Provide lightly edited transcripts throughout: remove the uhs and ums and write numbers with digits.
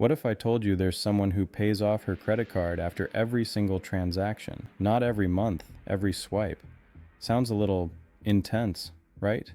What if I told you there's someone who pays off her credit card after every single transaction? Not every month, every swipe. Sounds a little intense, right?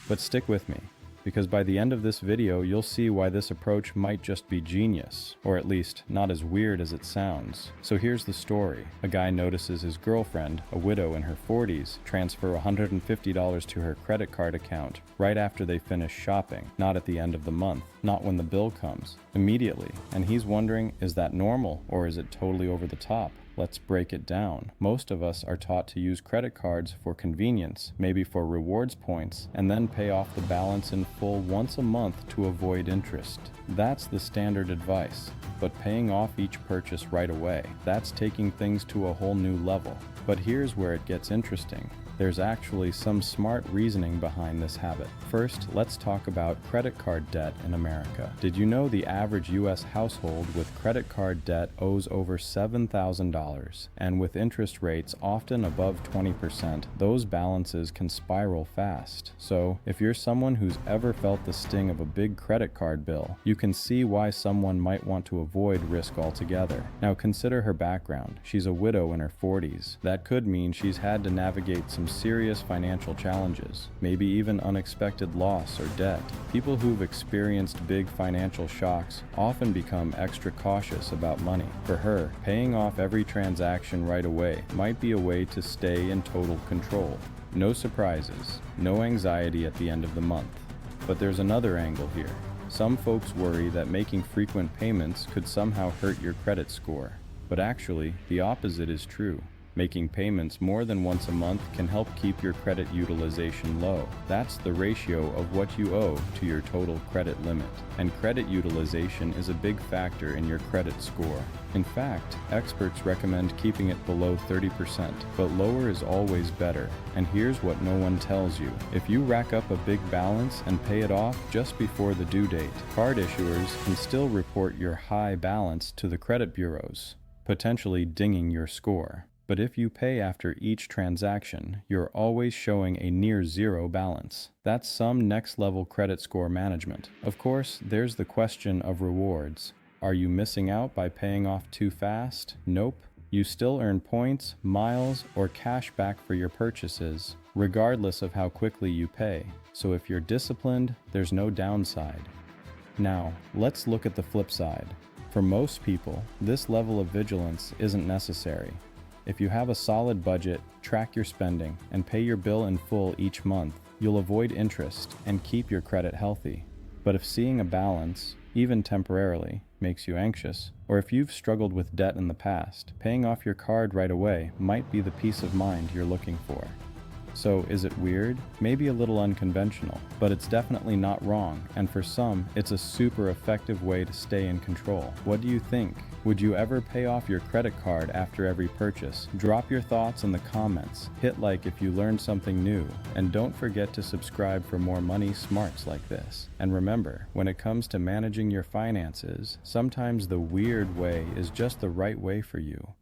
But stick with me, because by the end of this video, you'll see why this approach might just be genius, or at least not as weird as it sounds. So here's the story. A guy notices his girlfriend, a widow in her 40s, transfer $150 to her credit card account right after they finish shopping, not at the end of the month, not when the bill comes, immediately. And he's wondering, is that normal, or is it totally over the top? Let's break it down. Most of us are taught to use credit cards for convenience, maybe for rewards points, and then pay off the balance in full once a month to avoid interest. That's the standard advice. But paying off each purchase right away, that's taking things to a whole new level. But here's where it gets interesting. There's actually some smart reasoning behind this habit. First, let's talk about credit card debt in America. Did you know the average US household with credit card debt owes over $7,000? And with interest rates often above 20%, those balances can spiral fast. So, if you're someone who's ever felt the sting of a big credit card bill, you can see why someone might want to avoid risk altogether. Now consider her background. She's a widow in her 40s. That could mean she's had to navigate some serious financial challenges, maybe even unexpected loss or debt. People who've experienced big financial shocks often become extra cautious about money. For her, paying off every transaction right away might be a way to stay in total control. No surprises, no anxiety at the end of the month. But there's another angle here. Some folks worry that making frequent payments could somehow hurt your credit score. But actually, the opposite is true. Making payments more than once a month can help keep your credit utilization low. That's the ratio of what you owe to your total credit limit. And credit utilization is a big factor in your credit score. In fact, experts recommend keeping it below 30%, but lower is always better. And here's what no one tells you. If you rack up a big balance and pay it off just before the due date, card issuers can still report your high balance to the credit bureaus, potentially dinging your score. But if you pay after each transaction, you're always showing a near zero balance. That's some next-level credit score management. Of course, there's the question of rewards. Are you missing out by paying off too fast? Nope. You still earn points, miles, or cash back for your purchases, regardless of how quickly you pay. So if you're disciplined, there's no downside. Now, let's look at the flip side. For most people, this level of vigilance isn't necessary. If you have a solid budget, track your spending, and pay your bill in full each month, you'll avoid interest and keep your credit healthy. But if seeing a balance, even temporarily, makes you anxious, or if you've struggled with debt in the past, paying off your card right away might be the peace of mind you're looking for. So, is it weird? Maybe a little unconventional, but it's definitely not wrong, and for some, it's a super effective way to stay in control. What do you think? Would you ever pay off your credit card after every purchase? Drop your thoughts in the comments, hit like if you learned something new, and don't forget to subscribe for more money smarts like this. And remember, when it comes to managing your finances, sometimes the weird way is just the right way for you.